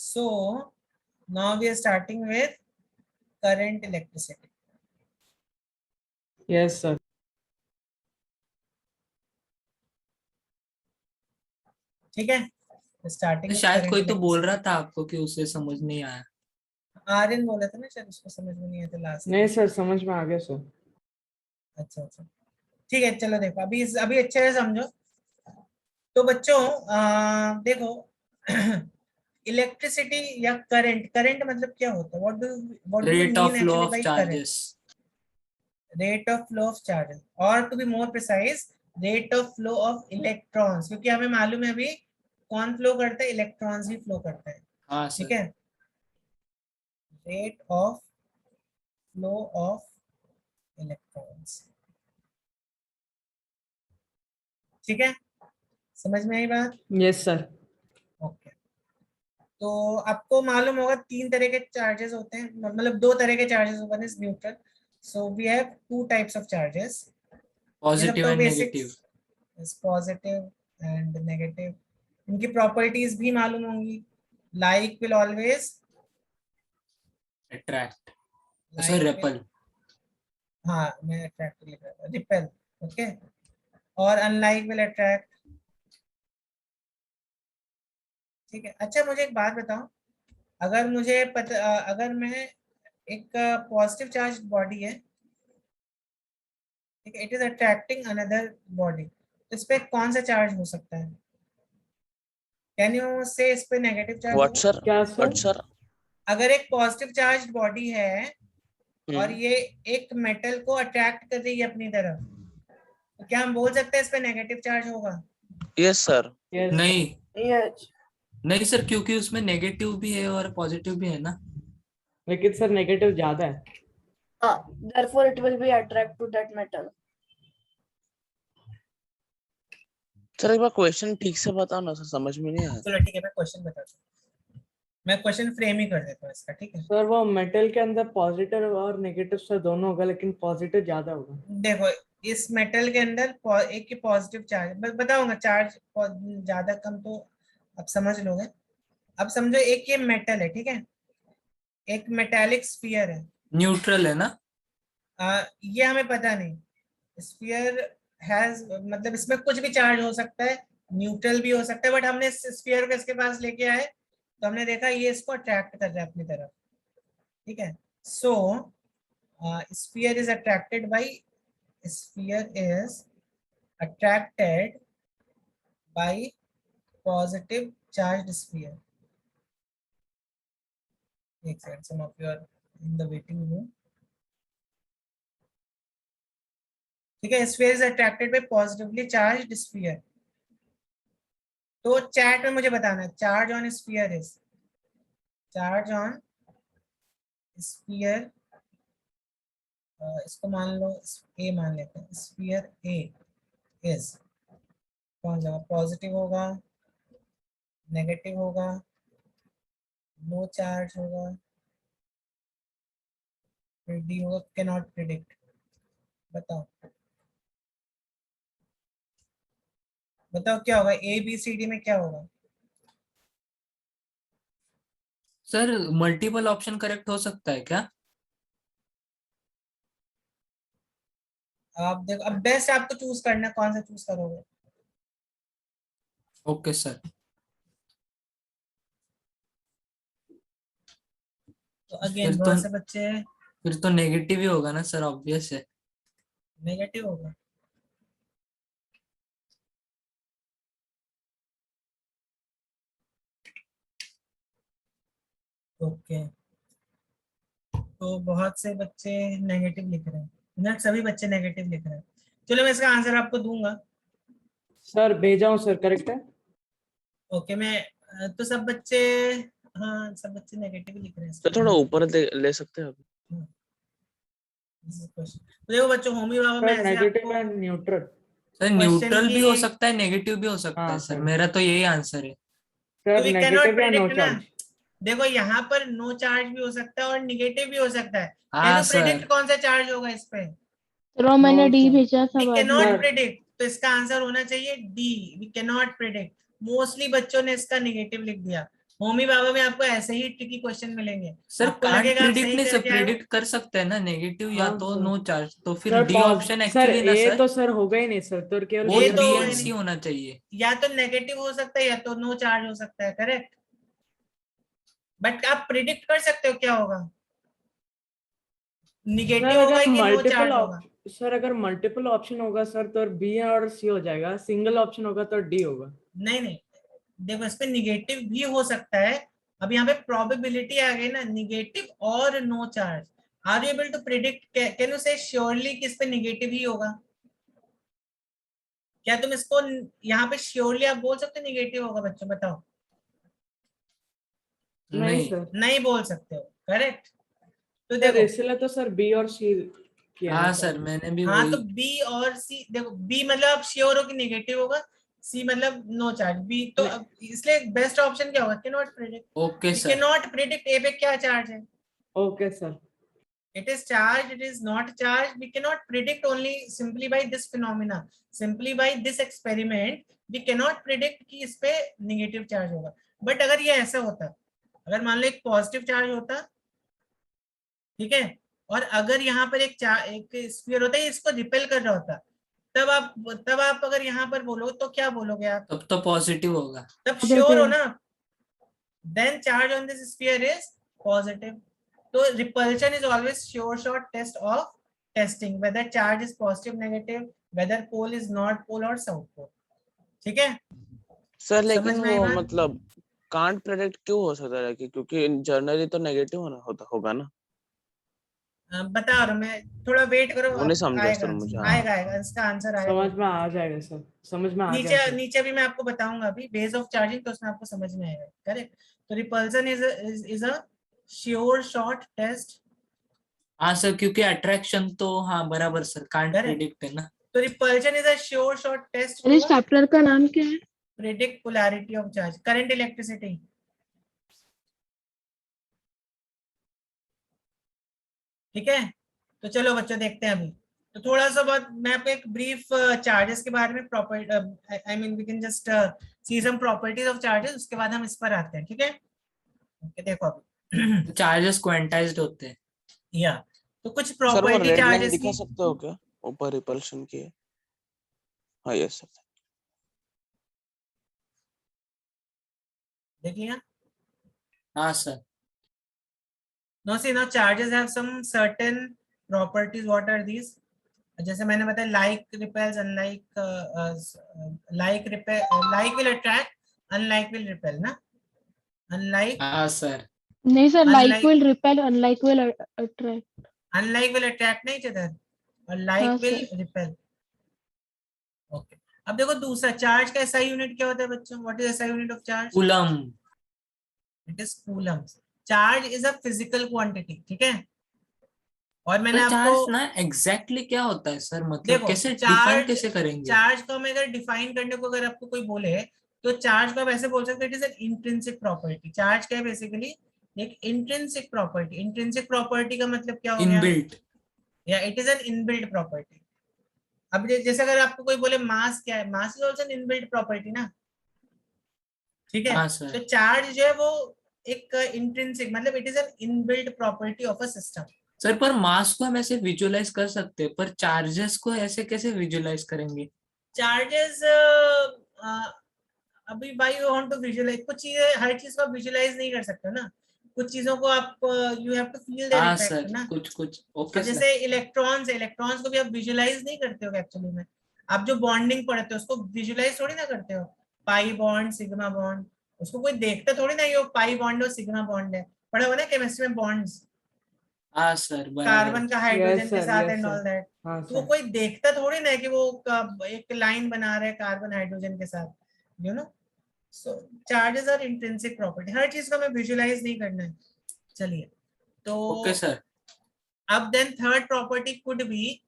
So now we are starting with current electricity. Yes sir. ठीक है, starting शायद कोई तो बोल रहा था आपको कि उसे समझ नहीं आया। आर्यन बोला था ना शायद, उसको समझ में नहीं आया था लास्ट। नहीं सर, समझ में आ गया सर। अच्छा अच्छा, ठीक है, चलो देखो अभी अच्छे से समझो। तो बच्चों देखो इलेक्ट्रिसिटी या करंट, करंट मतलब क्या होता है, what do rate of mean flow actually of by current? Charges. Rate of flow of charges, और to be more precise rate of flow of electrons, क्योंकि हमें मालूम है अभी कौन फ्लो करता है, इलेक्ट्रॉन्स ही फ्लो करता है। हाँ ठीक सर। है, rate of flow of electrons. ठीक है, समझ में आई बात? Yes sir. ओके, तो आपको मालूम होगा तीन तरह के चार्जेस होते हैं, मतलब दो तरह के charges, one is neutral. So we have two types of charges, positive and negative. Positive and negative. इनकी प्रॉपर्टीज भी मालूम होंगी। Like will always attract, sir repel. हाँ, मैं अट्रैक्ट लिख रहा था, रिपेल। ओके, और अनलाइक विल अट्रैक्ट। ठीक है, अच्छा मुझे एक बात बताओ, अगर मुझे पता, अगर मैं एक पॉजिटिव चार्ज बॉडी है, ठीक है, it is attracting another body, तो इस पे कौन सा चार्ज हो सकता है? कैन यू से इस पे नेगेटिव चार्ज व्हाट होगा? सर? क्या व्हाट सर? सर? अगर एक पॉजिटिव चार्ज बॉडी है और ये एक मेटल को अट्रैक्ट कर रही है अपनी तरफ, तो क्या हम बोल सकते हैं इस पे नेगेटिव चार्ज होगा? Yes sir. नहीं यस। नहीं सर, क्योंकि उसमें नेगेटिव भी है और पॉजिटिव भी है ना। लेकिन सर नेगेटिव ज्यादा है। Therefore it will be attract to that metal. Sir एक बार क्वेश्चन ठीक से बताओ ना सर, समझ में नहीं आया। चलो ठीक है, मैं क्वेश्चन बताता हूँ, मैं क्वेश्चन फ्रेम ही कर देता हूँ इसका। ठीक है, सर वो मेटल के अंदर पॉजिटिव और नेगेटिव सर दोनों होगा, लेकिन पॉजिटिव ज्यादा होगा। देखो इस मेटल के अंदर एक की पॉजिटिव चार्ज, मैं बताऊंगा चार्ज ज्यादा कम तो अब समझ लोगे। अब समझो एक ये मेटल है, ठीक है, एक मेटालिक स्फीयर है। न्यूट्रल है ना। ये हमें पता नहीं, स्फीयर हैज मतलब इसमें कुछ भी चार्ज हो सकता है, न्यूट्रल भी हो सकता है, बट हमने इस स्फीयर को इसके पास लेके आए तो हमने देखा ये इसको अट्रैक्ट कर रहा है अपनी तरफ। ठीक है, so sphere is attracted by, sphere is attracted by positive charged sphere. एक second, some of you are in the waiting room. ठीक है, sphere is attracted by positively charged sphere. तो चैट में मुझे बताना है, charge on sphere is, charge on sphere, इसको मान लो ए मान लेते हैं, स्फीयर ए इज कौन सा, पॉजिटिव होगा, नेगेटिव होगा, नो चार्ज होगा, फिर डी होगा, कैन नॉट प्रिडिक्ट। बताओ बताओ क्या होगा, ए बी सी डी में क्या होगा? सर मल्टीपल ऑप्शन करेक्ट हो सकता है क्या? आप देखो, अब बेस्ट आपको चूज करना है, कौन सा चूज करोगे? Okay sir. तो अगेन बहुत से बच्चे फिर तो नेगेटिव ही होगा ना सर, ऑब्वियस है। नेगेटिव होगा। ओके, तो बहुत से बच्चे नेगेटिव लिख रहे हैं ना, सभी बच्चे नेगेटिव लिख रहे हैं। चलो मैं इसका आंसर आपको दूंगा। सर भेजा हूँ सर, करेक्ट है। ओके, मैं तो सब बच्चे, हाँ सब बच्चे नेगेटिव लिख रहे हैं तो थोड़ा ऊपर ले सकते हैं आप। तो देखो बच्चों, होमी बाबा में सर ऐसे नेगेटिव आपको and neutral. Sir question neutral भी हो की, सकता है, नेगेटिव भी हो सकता है हाँ, सर, सर। मेरा तो यही आंसर है। तो sir we can not negative या नो प्रेडिक्ट ना। चार्ज। देखो यहाँ पर नो चार्ज भी हो सकता है और निगेटिव भी हो सकता है। कैन हाँ यू प्रेडिक्ट सर। कौन सा चार्ज होगा इस पे? चलो मैंने डी भेजा था वी बाद कैन में। नॉट प्रेडिक्ट, तो इसका आंसर होना चाहिए D, we can not predict. Mostly बच्चों ने इसका निगेटिव लिख दिया, होमी बाबा में आपको ऐसे ही ट्रिकी क्वेश्चन मिलेंगे। सर आपको कांट लगेगा आप प्रिडिक्ट सही नहीं सर, करके आए हो। प्रिडिक्ट कर सकते हैं ना नेगेटिव या हाँ तो सर। नो चार्ज, तो फिर sir D option sir actually ना ये सर, तो सर होगा ही नहीं सर, तो केवल वो ये B तो और डी C एंड होगा। सी होना चाहिए। या तो नेगेटिव हो सकता है या तो नो चार्ज हो सकता है, करेक्ट। बट आप प्रिडिक्ट कर सकते हो क्या होगा, सर निगेटिव होगा अगर कि नो मल्टीपल चार्ज होगा। सर अगर मल्टीपल ऑप्शन होगा सर तो बी और सी हो जाएगा, सिंगल ऑप्शन होगा तो डी होगा। नहीं नहीं, देखो इस पे निगेटिव भी हो सकता है। अब यहाँ पे प्रोबेबिलिटी आ गई ना, निगेटिव और no charge. Are you able to predict, can you say surely किस पे निगेटिव ही होगा? क्या तुम इसको यहाँ पे श्योरली आप बोल सकते हो निगेटिव होगा? बच्चों बताओ। नहीं नहीं। सर। नहीं बोल सकते हो, करेक्ट। तो सर देखो, इसलिए तो सर बी और सी किया ना हाँ सर। सर मैंने भी हाँ वही। तो बी और सी, देखो बी मतलब आप श्योर हो कि निगेटिव होगा, सी मतलब नो चार्ज। बी तो नहीं। अब इसलिए बेस्ट ऑप्शन क्या होगा? Can not predict. Okay we can sir. Not predict a पे क्या चार्ज है। Okay sir. It is charged, it is not charged. We cannot predict only simply by this phenomena, simply by this experiment. We cannot predict कि इस पे negative charge होगा। But अगर ये ऐसा होता, अगर मान लो एक पॉजिटिव चार्ज होता, ठीक है, और अगर यहाँ पर एक स्फीयर होता है, इसको रिपेल कर रहा होता, तब आप अगर यहाँ पर बोलो तो क्या बोलोगे आप? तब तो पॉजिटिव होगा। तब श्योर हो ना, then charge on this sphere is positive. So repulsion is always sure shot test of testing whether charge is positive negative, whether pole is north pole or south pole. ठीक है, sir समझ लेकिन में आई वो बात? मतलब कांट प्रेडिक्ट क्यों हो सकता है क्योंकि जनरली तो नेगेटिव होगा ना। बता रहा हूँ मैं, थोड़ा वेट करो, वो नहीं समझा आएगा सर मुझे। हाँ आएगा आएगा इसका आंसर आएगा। समझ में आ जाएगा सर, समझ में आ गया नीचे सर। नीचे भी मैं आपको बताऊंगा अभी बेस ऑफ चार्जिंग, तो उसमें आपको समझ में आएगा, करेक्ट। तो repulsion is a sure shot test. हाँ सर क्योंकि अट्रैक्शन तो, हाँ बराबर सर, कांट Correct. प्रिडिक्ट है ना। तो repulsion is a sure shot test इस चैप्टर का नाम क्या है? predict polarity of charge, current electricity। ठीक है, तो चलो बच्चों देखते हैं अभी। तो थोड़ा सा बहुत मैं आपको एक ब्रीफ चार्जेस के बारे में property, I mean we can just see some properties of charges, उसके बाद हम इस पर आते हैं, ठीक है। ओके देखो अभी चार्जेस क्वांटाइज्ड होते हैं। या तो कुछ सर वो प्रॉपर्टी रेड लाइन चार्जेस दिखा की सकते हो क्या ऊपर रिपल्शन की? हाँ यस सर। देख लिया। हाँ sir. No see no charges have some certain properties, what are these? जैसे मैंने बताया, like repels unlike, like will attract unlike will repel ना, अनलाइक हाँ सर। नहीं sir, like Unlike- will repel unlike will attract. Unlike will attract नहीं चेतन, और हाँ like will sir. Repel. Okay, अब देखो दूसरा, चार्ज का एसआई यूनिट क्या होता है बच्चों? What is SI unit of charge? Coulomb. It is coulomb. Charge is a physical quantity, ठीक है। और मैंने तो आपको चार्ज ना एग्जैक्टली क्या होता है सर, मतलब देखो कैसे डिफाइन चार्ज, कैसे करेंगे? चार्ज को हम अगर डिफाइन करने को अगर आपको कोई बोले, तो चार्ज को आप ऐसे बोल सकते हैं, it is an intrinsic property. Charge क्या है बेसिकली? एक इंट्रिंसिक प्रॉपर्टी। इंट्रिंसिक प्रॉपर्टी का मतलब क्या हो गया? इनबिल्ट। या it is an inbuilt property. अब जैसे अगर आपको कोई बोले मास क्या है, mass is also an inbuilt property ना, ठीक है। हाँ तो सर। चार्ज जो है वो एक इंट्रिंसिक, मतलब it is an inbuilt property of a system. Sir पर मास को हम ऐसे विजुअलाइज कर सकते हैं, पर चार्जेस को ऐसे कैसे विजुअलाइज करेंगे? चार्जेस अभी भाई यू वांट टू विजुअलाइज कुछ चीजें, हर चीज को विजुअलाइज नहीं कर सकते ना, कुछ चीजों को आप you have to feel there हाँ इफेक्ट सर ना। कुछ कुछ। ओके अब सर। जैसे इलेक्ट्रॉन्स, इलेक्ट्रॉन्स को भी आप विजुअलाइज नहीं करते हो एक्चुअली में। आप जो बॉन्डिंग पढ़ते हो उसको विजुअलाइज थोड़ी ना करते हो। पाई बॉन्ड, सिग्मा बॉन्ड, उसको कोई देखता थोड़ी ना, ये पाई बॉन्ड और सिग्मा बॉन्ड है। पढ़ा हुआ ना केमिस्ट्री में, बॉन्ड्स, हाँ सर बराबर। कार्बन का हाइड्रोजन के साथ yes and all sir. That. हाँ तो वो सर। कोई देखता थोड़ी ना है कि वो एक लाइन बना रहे हैं कार्बन हाइड्रोजन के साथ, you know. So charges are intrinsic property, हर चीज को हमें विजुअलाइज नहीं करना है। चलिए, तो ओके सर। अब then third property could be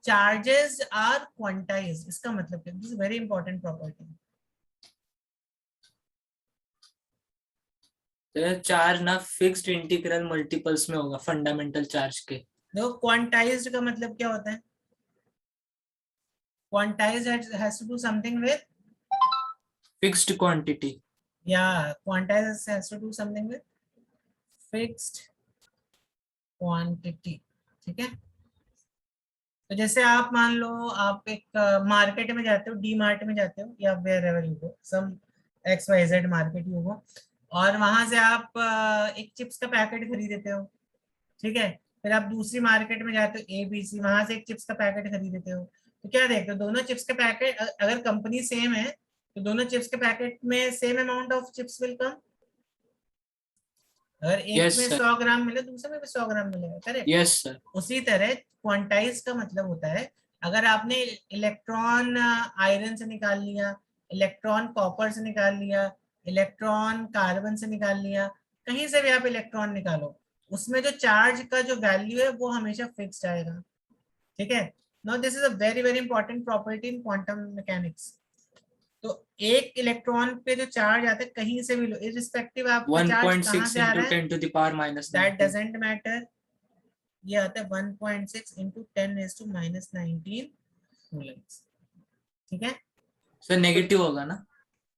charges are quantized. इसका मतलब क्या? This is very important property. Charge ना फिक्स्ड इंटीग्रल मल्टीपल्स में होगा फंडामेंटल चार्ज के। देखो क्वांटाइज्ड का मतलब क्या होता है? Quantized has to do something with fixed quantity. Yeah, quantize has to do something with fixed quantity. ठीक है, तो जैसे आप मान लो आप एक मार्केट में जाते हो, डी मार्ट में जाते हो या wherever you go, some XYZ market you go, और वहां से आप एक चिप्स का पैकेट खरीदते हो, ठीक है। फिर आप दूसरी मार्केट में जाते हो ABC, वहां से एक चिप्स का पैकेट खरीदते हो, तो क्या देखते हो, दोनों चिप्स के पैकेट अगर कंपनी सेम है तो दोनों चिप्स के पैकेट में same amount of chips will come. अगर एक Yes, में sir. 100 ग्राम मिले दूसरे में भी 100 ग्राम मिलेगा, करेक्ट। Yes sir. उसी तरह क्वांटाइज का मतलब होता है अगर आपने इलेक्ट्रॉन आयरन से निकाल लिया, इलेक्ट्रॉन कॉपर से निकाल लिया, इलेक्ट्रॉन कार्बन से निकाल लिया, कहीं से भी आप इलेक्ट्रॉन निकालो, उसमें जो चार्ज का जो वैल्यू है वो हमेशा फिक्स्ड आएगा, ठीक है। Now this is a very very important property in quantum mechanics. तो एक इलेक्ट्रॉन पे जो चार्ज आता है कहीं से भी लो, इररिस्पेक्टिव आपका चार्ज कहाँ 1.6 से आ into रहा है, 10 to the power minus that 19. Doesn't matter. ये आता है 1.6 into 10⁻⁻19 कूलम्स, ठीक है। सर नेगेटिव होगा ना?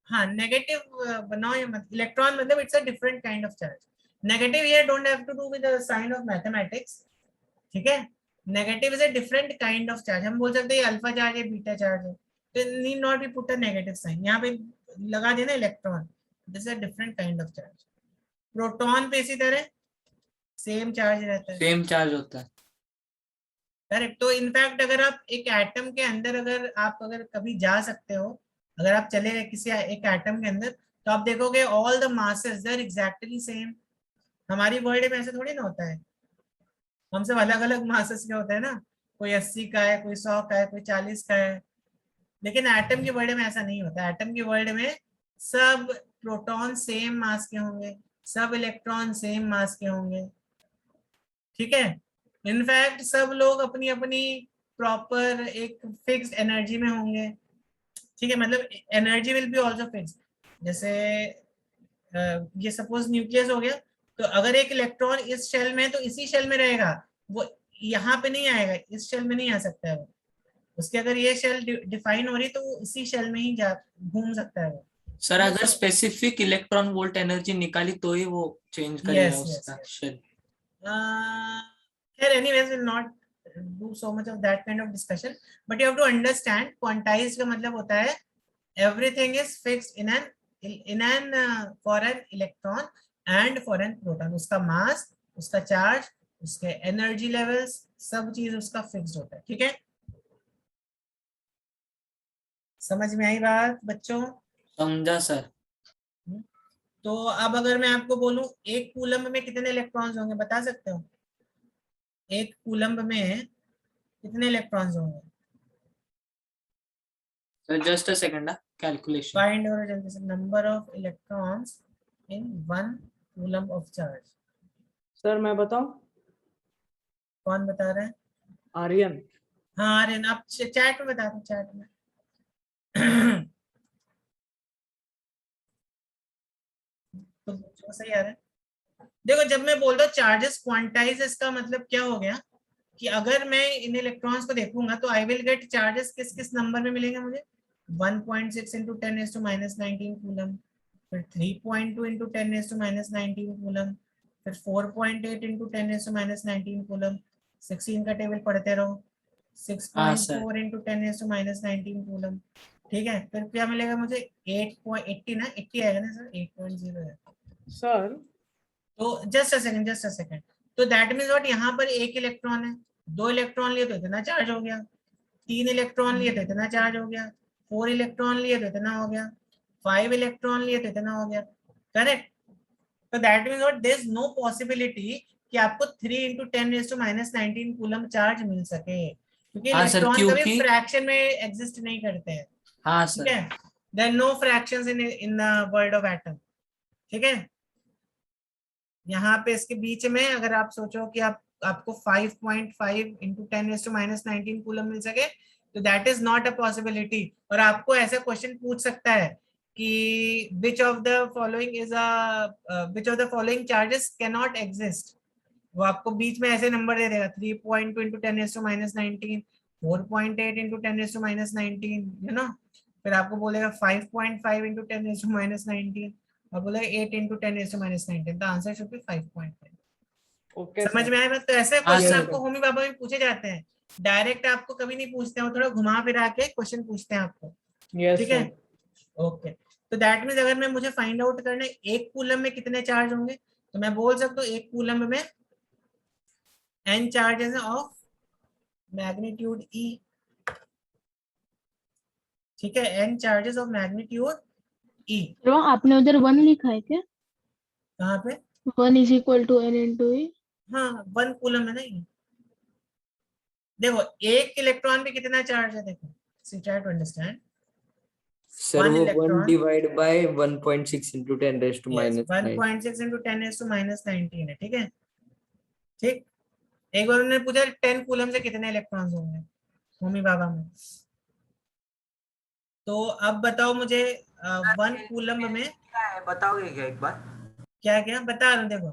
हाँ, नेगेटिव बनाओ या मत, इलेक्ट्रॉन मतलब it's a different kind of charge. Negative here don't have to do with the sign of mathematics, ठीक है। Negative is a different kind of charge. हम बोल सकते हैं अल्फा चार्ज है, बीटा चार्ज है, तो need not be put a negative sign, यहाँ पे लगा देना electron, this is a different kind of charge. Proton पे इसी तरह सेम चार्ज रहता है, सेम चार्ज होता है। करेक्ट। तो इनफैक्ट अगर आप एक एटम के अंदर अगर कभी जा सकते हो, अगर आप चले गए किसी एक एटम के अंदर, तो आप देखोगे all the masses they are exactly same. हमारी वर्ल्ड में ऐसे थोड़ी ना होता है, हम सब अलग अलग मासेस के होते हैं ना, कोई 80 का है, कोई 100 का है, कोई 40 का है, लेकिन एटम की वर्ल्ड में ऐसा नहीं होता। एटम की वर्ल्ड में सब प्रोटॉन सेम मास के होंगे, सब इलेक्ट्रॉन सेम मास के होंगे, ठीक है। इनफैक्ट सब लोग अपनी अपनी प्रॉपर एक फिक्स्ड एनर्जी में होंगे, ठीक है, मतलब energy will be also fixed. जैसे ये सपोज न्यूक्लियस हो गया, तो अगर एक इलेक्ट्रॉन इस शेल में है तो इसी शेल में रहेगा, वो यहाँ पे नहीं आएगा, इस शेल में नहीं आ सकता है वो, उसके अगर ये शेल डिफाइन हो रही तो वो इसी शेल में ही जा घूम सकता है वो। सर अगर स्पेसिफिक इलेक्ट्रॉन वोल्ट एनर्जी निकाली तो ही वो चेंज करेगा Yes, yes, उसका yes. Shell. Here anyways will not do so much of that kind of discussion, but you have to understand quantized का मतलब होता है everything is fixed in an for an electron and for an proton, उसका mass, उसका charge, उसके energy levels, सब चीज उसका fixed होता है, ठीक है। समझ में आई बात बच्चों? समझा सर। तो अब अगर मैं आपको बोलूं एक कूलम्ब में कितने इलेक्ट्रॉन्स होंगे, बता सकते हो? एक कूलम्ब में कितने इलेक्ट्रॉन्स होंगे? Sir just a second, calculation. Find और जल्दी से number of electrons in 1 coulomb of charge. Sir मैं बताऊं? कौन बता रहा है? आर्यन। हाँ आर्यन, आप चैट में बता दो, चैट में। तो जो सही आ रहा है, देखो जब मैं बोल रहा हूँ चार्जेस क्वांटाइज, इसका मतलब क्या हो गया कि अगर मैं इन इलेक्ट्रॉन्स को देखूंगा तो आई विल गेट चार्जेस किस किस नंबर में मिलेंगे मुझे, 1.6 into 10⁻⁻19 कूलम, फिर 3.2 into 10⁻⁻19 कूलम, फिर 4.8 into 10⁻⁻19 कूलम, 16 का टेबल पढ़ते रहो, 6.4 into 10⁻⁻19 कूलम, ठीक है। फिर क्या मिलेगा मुझे, 8.80 ना, 80 आएगा ना सर, 8.0 है सर तो जस्ट अ सेकंड, तो दैट मीन्स व्हाट, यहाँ पर एक इलेक्ट्रॉन है, 2 इलेक्ट्रॉन लिए तो इतना चार्ज हो गया, 3 इलेक्ट्रॉन लिए तो इतना चार्ज हो गया, 4 इलेक्ट्रॉन लिए तो इतना हो गया, 5 इलेक्ट्रॉन लिए तो इतना हो गया, करेक्ट। तो that means what, there is no possibility कि आपको 3 into 10⁻⁻19 कूलम चार्ज मिल सके, क्योंकि हाँ सर, इलेक्ट्रॉन कभी क्योंकि फ्रैक्शन में एग्जिस्ट नहीं करते हैं, हाँ ठीक सर, है। There no fractions in the world of atom, ठीक है। यहाँ पे इसके बीच में अगर आप सोचो कि आपको 5.5 into 10⁻⁻19 कूलम मिल सके, तो that is not a possibility. और आपको ऐसा क्वेश्चन पूछ सकता है कि which of the following charges can not exist, वो आपको बीच में ऐसे नंबर दे देगा, 3.2 into 10⁻⁻19, 4.8 into 10⁻⁻19, यू नो, फिर आपको बोलेगा 5.5 into 10⁻⁻19, और बोला 8 into 10⁻⁹ the answer should be 5.9। Okay समझ सर। में आया बात? तो ऐसे हाँ, क्वेश्चन सर। आपको होमी बाबा में पूछे जाते हैं, डायरेक्ट आपको कभी नहीं पूछते हैं, वो थोड़ा घुमा फिरा के क्वेश्चन पूछते हैं आपको। यस ठीक है, सर। ओके। तो दैट मीन्स अगर मैं मुझे फाइंड आउट करना है एक कूलम में कितने चार्ज होंगे, तो मैं बोल सकता हूँ एक कूलम में n charges of magnitude E। ठीक है, n charges of magnitude E। तो आपने उधर 1 लिखा है क्या? कहाँ पे? 1 is equal to n into e। हाँ, 1 कूलम है ना ये। देखो एक इलेक्ट्रॉन पे कितना चार्ज है, देखो see try to understand. Sir One वो 1 electron- divide by 1.6 into 10 raised to yes, minus 9। 1.6 into 10⁻⁹ है। ठीक है, ठीक। एक बार उन्होंने पूछा 10 कूलम से कितने इलेक्ट्रॉन्स होंगे होमी बाबा में। तो अब बताओ मुझे 1 कूलम में क्या है बताओगे क्या एक बार? क्या क्या बता रहा हूँ, देखो।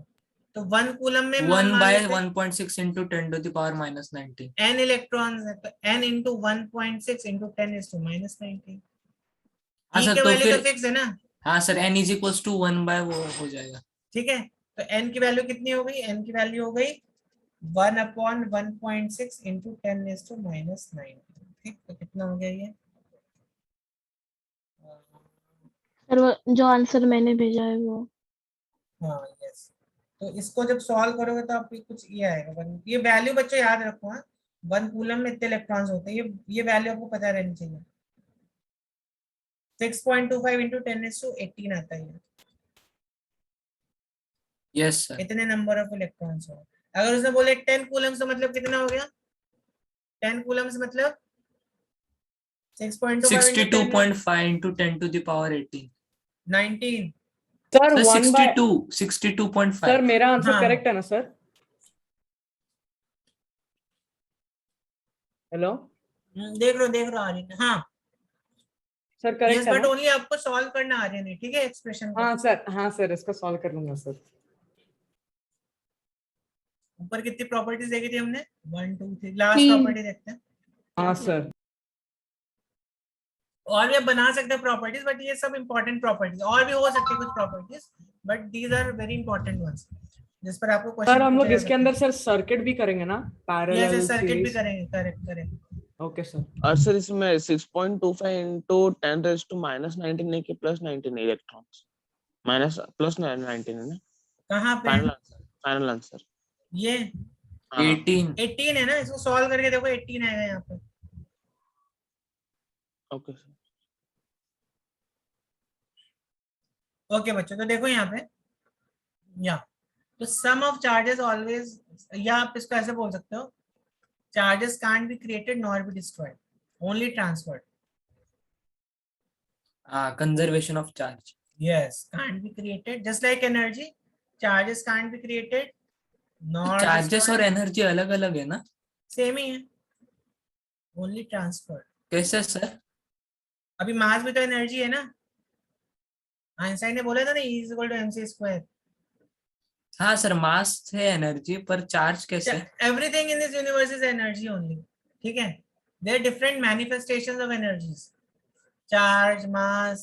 तो 1 कूलम में 1 मान by लेते हैं 1.6 into 10⁻⁹ n इलेक्ट्रॉन्स है, तो n into 1.6 into 10⁻⁹ हाँ E सर, के तो वैल्यू तो फिर फिक्स है ना। हाँ sir, n is equals to 1 by वो हो जाएगा। ठीक है, तो n की वैल्यू कितनी हो गई, n की वैल्यू हो गई 1/1.6 into 10⁻⁹। ठीक, तो कितना हो गया ये? सर वो जो आंसर मैंने भेजा है वो। हाँ यस। तो इसको जब सॉल्व करोगे तो आपको कुछ ये आएगा। ये वैल्यू बच्चों याद रखो, हाँ 1 कूलम में इतने इलेक्ट्रॉन्स होते हैं, ये वैल्यू आपको पता रहनी चाहिए। 6.25 into 10⁻18 आता है ये। Yes sir. इतने नंबर ऑफ इलेक्ट्रॉन्स हो। अगर उसने बोले 10 कूलम्स तो मतलब कितना हो गया, 10 कूलम्स मतलब 6.25 into 10 62.5 into 10 to the power 18। 19। Sir sir 1 by 62.5। Sir मेरा आंसर हाँ। करेक्ट है ना सर? हेलो देख लो आर्यन, हाँ सर, यस, करेक्ट है बट ना? ओनली आपको सॉल्व करना आर्यन है, ठीक है, एक्सप्रेशन को। हाँ सर इसको सॉल्व कर लूंगा सर। ऊपर कितनी प्रॉपर्टीज देखी थी हमने, 1 2 3, लास्ट 3। प्रॉपर्टी देखते हैं। हाँ सर। और भी आप बना सकते हैं प्रॉपर्टीज, बट ये सब इंपॉर्टेंट प्रॉपर्टीज, और भी हो सकती है कुछ properties, but these are very important ones जिस पर आपको सर क्वेश्चन हम लोग पूछा जा इसके सकता अंदर सर सर्किट भी करेंगे ना, है। पैरेलल यस, सर्किट भी सीरीज? करेंगे, करेक्ट करेक्ट। Okay sir. और सर इसमें 6.25 into 10⁻⁻⁹ नहीं कि +19 इलेक्ट्रॉन्स, +19 है ना? कहाँ पे है? फाइनल आंसर ये 18। 18 है ना, इसको सॉल्व करके देखो 18 आएगा यहाँ पे। Okay sir. ओके बच्चों, तो देखो यहाँ पे, या तो सम ऑफ चार्जेस ऑलवेज, या आप इसको ऐसे बोल सकते हो, charges can't be created nor be destroyed, only transferred. Conservation of charge. Yes, can't be created, just like energy, charges can't be created nor charges और destroyed, एनर्जी अलग अलग है ना? same ही है, only transferred। कैसे सर? अभी मास भी तो एनर्जी है ना, आइंस्टाइन ने बोला था ना E is equal to mc²। हाँ सर, मास है एनर्जी, पर चार्ज कैसे? Everything in this universe is energy only, ठीक है। There are different manifestations of energies, charge, mass,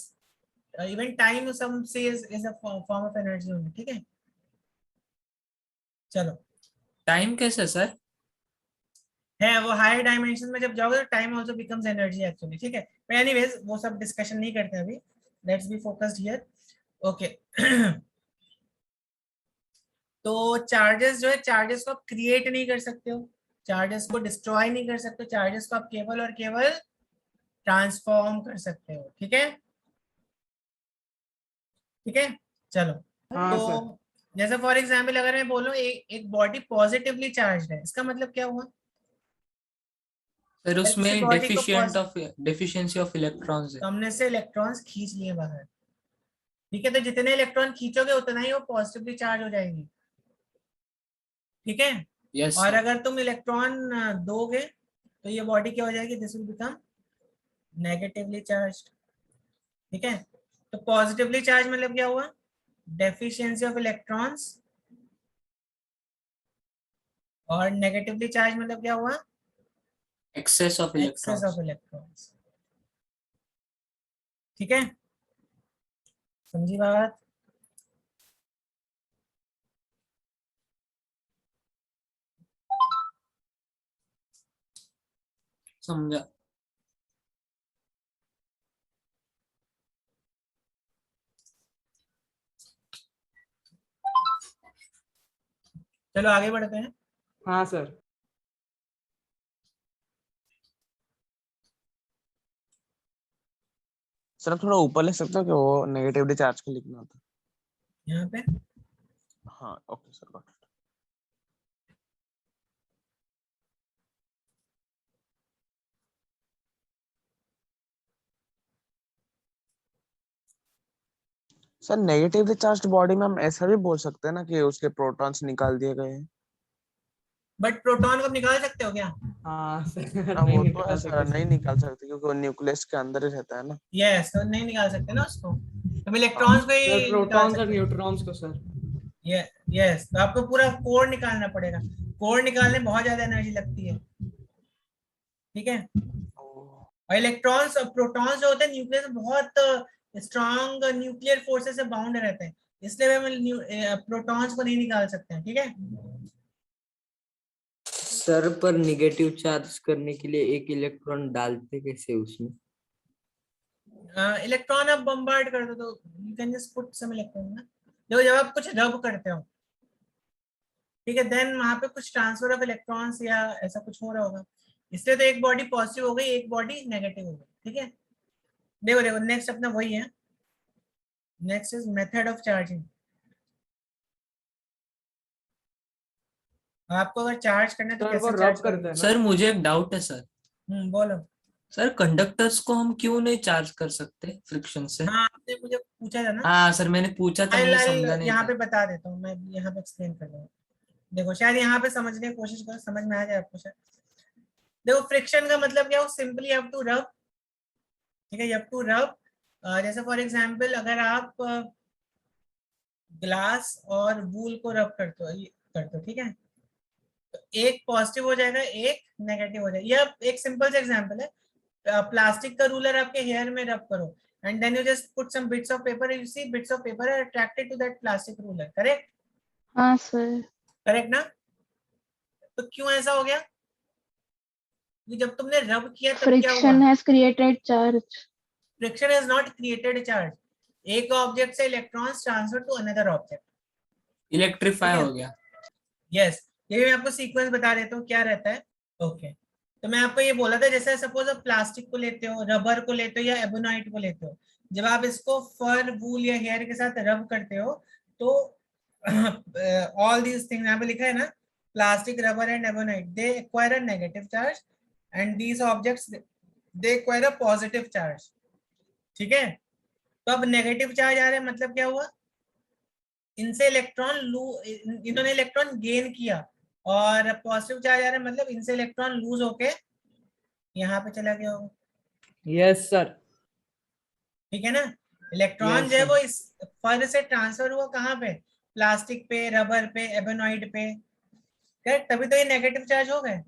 even time some say is a form of energy only, ठीक है। चलो, time कैसे सर? है वो हायर डायमेंशन में जब जाओगे तो time also becomes energy actually, ठीक है। बट एनीवेज वो सब डिस्कशन नहीं करते अभी, let's be focused here. Okay तो चार्जेस जो है, चार्जेस को आप क्रिएट नहीं कर सकते हो, चार्जेस को डिस्ट्रॉय नहीं कर सकते, चार्जेस को आप केवल और केवल ट्रांसफॉर्म कर सकते हो, ठीक है, ठीक है। चलो, हाँ तो सर। जैसे फॉर एग्जाम्पल अगर मैं बोलूं एक बॉडी पॉजिटिवली चार्ज है, इसका मतलब क्या हुआ, सर किसी उसमें बॉडी को डेफिशिएंसी ऑफ इलेक्ट्रॉन्स है। तो हमने से इलेक्ट्रॉन्स खींच लिए बाहर, ठीक है। तो जितने इलेक्ट्रॉन खींचोगे उतना ही वो पॉजिटिवली चार्ज हो जाएगी, ठीक है। यस और सर। अगर तुम इलेक्ट्रॉन दोगे तो ये बॉडी क्या हो जाएगी, this will become negatively charged, ठीक है। तो पॉजिटिवली चार्ज मतलब क्या हुआ, डेफिशिएंसी ऑफ इलेक्ट्रॉन्स, और नेगेटिवली चार्ज मतलब क्या हुआ, excess of excess electrons. Of electrons, ठीक है, समझी बात। समझा। चलो आगे बढ़ते हैं। हाँ सर। सर आप थोड़ा ऊपर लिख सकते हो कि वो नेगेटिवली चार्ज का लिखना था। यहाँ पे हाँ okay sir got it. Sir negatively charged body में हम ऐसा भी बोल सकते हैं ना कि उसके प्रोटॉन्स निकाल दिए गए हैं। बट प्रोटॉन को निकाल सकते हो क्या? हाँ सर हाँ नहीं वो तो है निकाल सर, सकते नहीं सर। निकाल सकते क्योंकि वो न्यूक्लियस के अंदर ही रहता है ना। यस, तो नहीं निकाल सकते ना उसको, तो इलेक्ट्रॉन्स को सर ही निकाल प्रोटॉन्स और सकते हैं। न्यूट्रॉन्स को सर। यस, तो आपको पूरा कोर निकालना पड़ेगा। कोर निकालने में बहुत ज्यादा एनर्जी लगती है, ठीक है। और इलेक्ट्रॉन्स और प्रोटॉन्स जो होते हैं न्यूक्लियस में बहुत स्ट्रॉन्ग न्यूक्लियर फोर्सेस से बाउंड रहते हैं, इसलिए हम प्रोटॉन्स को नहीं निकाल सकते हैं, ठीक है। सर पर निगेटिव चार्ज करने के लिए एक इलेक्ट्रॉन डालते कैसे उसमें? इलेक्ट्रॉन आप बम्बार्ड कर दो तो you can just put some electron ना। देखो जब आप कुछ रब करते हो, ठीक है, देन वहां पे कुछ ट्रांसफर ऑफ इलेक्ट्रॉन्स या ऐसा कुछ हो रहा होगा, इसलिए तो एक बॉडी पॉजिटिव हो गई, एक बॉडी नेगेटिव हो गई, ठीक है। देखो देखो नेक्स्ट अपना वही है, next is method of charging. आपको अगर चार्ज करना है तो सर वो कैसे रब चार्ज करते करोगे? हैं ना। सर मुझे एक डाउट है सर। बोलो। सर कंडक्टर्स को हम क्यों नहीं चार्ज कर सकते फ्रिक्शन से? हाँ, आपने मुझे पूछा था ना। हाँ सर मैंने पूछा था, मैंने समझा नहीं यहाँ था। पे बता देता हूँ मैं, यहाँ पे एक्सप्लेन कर दूंगा। देखो शायद यहाँ पे समझने की कोशिश करो, समझ में आ जाए आपको शायद। देखो फ्रिक्शन का मतलब क्या हो, simply you have to rub, ठीक है, यू हैव टू रब। जैसे फॉर एग्जांपल अगर आप ग्लास और वूल को रब करते हो, ठीक है, तो एक पॉजिटिव हो जाएगा, एक नेगेटिव हो जाएगा। यह एक सिंपल सा एग्जांपल है। प्लास्टिक का रूलर आपके हेयर में रब करो and then you just put some bits of paper, you see bits of paper are attracted to that plastic ruler, correct? हाँ सर। करेक्ट ना? तो क्यों ऐसा हो गया? कि जब तुमने रब किया तब क्या हुआ? Friction has created charge. Friction has not created charge. एक ऑब्जेक्ट से electrons transfer to another object, electrify हो गया। यस। ये मैं आपको सीक्वेंस बता देता हूँ क्या रहता है। ओके, तो मैं आपको ये बोला था, जैसे सपोज आप प्लास्टिक को लेते हो, रबर को लेते हो या एबोनाइट को लेते हो, जब आप इसको फर, वूल या हेयर के साथ रब करते हो तो ऑल दीज थिंग्स यहाँ पे लिखा है ना, plastic, rubber and ebonite they acquire a negative charge and these objects they acquire a positive charge, ठीक है। तो अब नेगेटिव चार्ज आ रहा है, मतलब क्या हुआ, इनसे इन्होंने इलेक्ट्रॉन गेन किया, और पॉजिटिव चार्ज आ रहा है मतलब इनसे इलेक्ट्रॉन लूज होके यहाँ पे चला गया होगा, यस सर। ठीक है ना। इलेक्ट्रॉन Yes, जो है sir. वो इस फर से ट्रांसफर हुआ कहाँ पे, प्लास्टिक पे, रबर पे, एबोनॉइड पे, करेक्ट, तभी तो ये नेगेटिव चार्ज हो गए,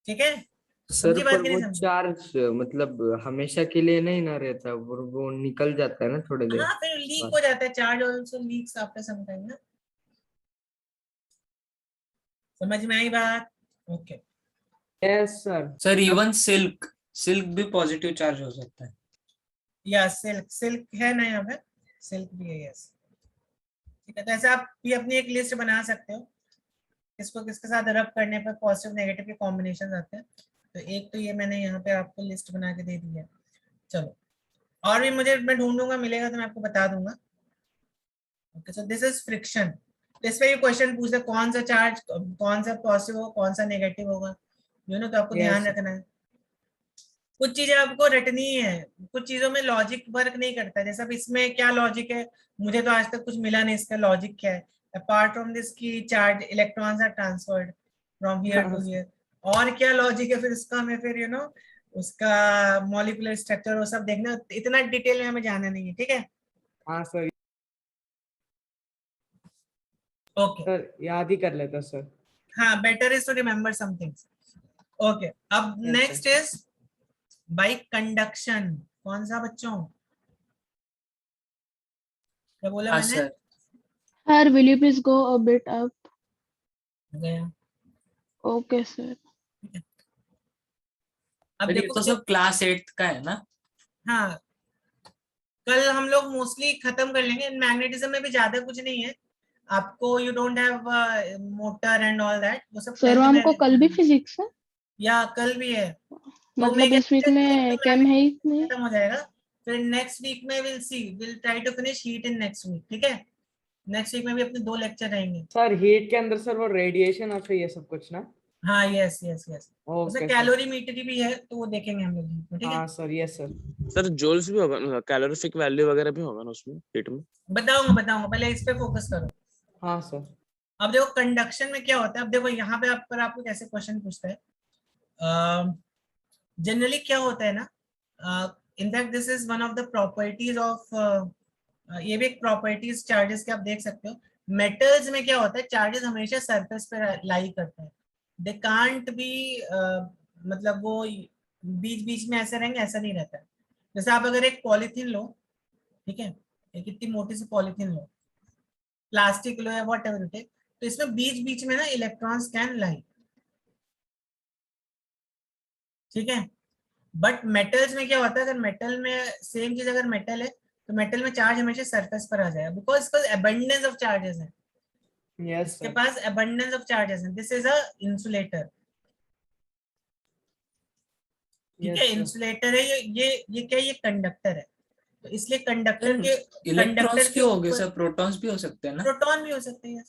ठीक है। सर समझी बात पर की वो नहीं समझी? चार्ज मतलब हमेशा के लिए नहीं ना रहता, वो निकल जाता है ना थोड़ी देर हाँ, फिर लीक बाद। हो जाता है, charge also leaks after some time ना। समझ में आई बात? Okay. Yes sir. Sir even silk, silk भी पॉजिटिव चार्ज हो सकता है। या सिल्क, सिल्क है ना यहाँ पे, सिल्क भी है, यस, ठीक है। तो ऐसे आप भी अपनी एक लिस्ट बना सकते हो, किसको किसके साथ रब करने पर पॉजिटिव नेगेटिव के कॉम्बिनेशन आते हैं। तो एक तो ये मैंने यहाँ पे आपको लिस्ट बना के दे दी है। चलो और भी मुझे मैं ढूंढूंगा, मिलेगा तो मैं आपको बता दूंगा। Okay, so this is friction. तो इस पे ये क्वेश्चन पूछते कौन सा चार्ज, कौन सा पॉजिटिव होगा, कौन सा नेगेटिव होगा, तो आपको ध्यान यस रखना है। कुछ चीजें आपको रटनी है, कुछ चीजों में लॉजिक वर्क नहीं करता, जैसे अब इसमें क्या लॉजिक है, मुझे तो आज तक कुछ मिला नहीं इसका लॉजिक क्या है, अपार्ट फ्रॉम दिस की charge electrons are transferred from here to here. और क्या लॉजिक है फिर उसका, हमें फिर उसका मॉलिक्यूलर स्ट्रक्चर वो सब देखना, इतना डिटेल में हमें जाना नहीं है, ठीक है। हाँ सर। ओके, सर याद ही कर लेता सर। हाँ, better is to remember some things. Okay, अब Yes, next is by conduction. कौन सा बच्चों, क्या बोला हाँ मैंने? Sir. Sir, will you please go a bit up? गया। Okay, sir. अब सर ये देखो तो सब क्लास 8 का है ना? हाँ, कल हम लोग मोस्टली खत्म कर लेंगे। मैग्नेटिज्म में भी ज्यादा कुछ नहीं है आपको, you don't have motor and all that, वो सब सर 10th हमको में, कल भी फिजिक्स है, या कल भी है। तो मतलब मैं इस वीक में केम है ही नहीं। खत्म हो जाएगा, फिर नेक्स्ट वीक में will try to finish it in next week, ठीक है। नेक्स्ट वीक में भी अपने 2 लेक्चर रहेंगे। सर हीट के अंदर सर वो रेडिएशन और फिर ये सब कुछ ना? हाँ, यस यस यस, उसमें ओके सर। कैलोरीमीटर भी है, तो वो देखेंगे हम लोग, ठीक है। हाँ sir, yes sir. Sir joules भी होगा ना, कैलोरीफिक वैल्यू वगैरह भी होगा ना उसमें हीट में? बताऊंगा, पहले इस पे फोकस करो। हाँ सर। अब देखो कंडक्शन में क्या होता है, अब देखो यहाँ पे आप पर आपको कैसे क्वेश्चन पूछता है। जनरली क्या होता है ना, in fact this is one of the properties of, ये भी एक प्रॉपर्टीज चार्जेस के आप देख सकते हो। मेटल्स में क्या होता है, चार्जेस हमेशा सरफेस पे लाई करते हैं, दे कांट बी, मतलब वो बीच बीच में ऐसे रहेंगे, ऐसा नहीं रहता है। जैसे आप अगर एक पॉलीथीन लो, ठीक है, एक इतनी मोटी सी पॉलीथीन लो, प्लास्टिक लो या वॉट एवर इट इज, तो इसमें बीच बीच में ना इलेक्ट्रॉन्स कैन लाई, ठीक है। बट मेटल्स में क्या होता है, अगर मेटल में सेम चीज, अगर मेटल है तो मेटल में चार्ज हमेशा सरफेस पर आ जाएगा, बिकॉज इसका अबंडेंस ऑफ चार्जेस है, यस इसके sir. Pass abundance of charges है। दिस इज अ इंसुलेटर, ठीक है, यस सर। इंसुलेटर है ये क्या है, ये कंडक्टर है, तो इसलिए कंडक्टर के इलेक्ट्रॉन्स क्यों हो गए ऊपर सर? प्रोटॉन्स भी हो सकते हैं ना? प्रोटॉन भी हो सकते हैं,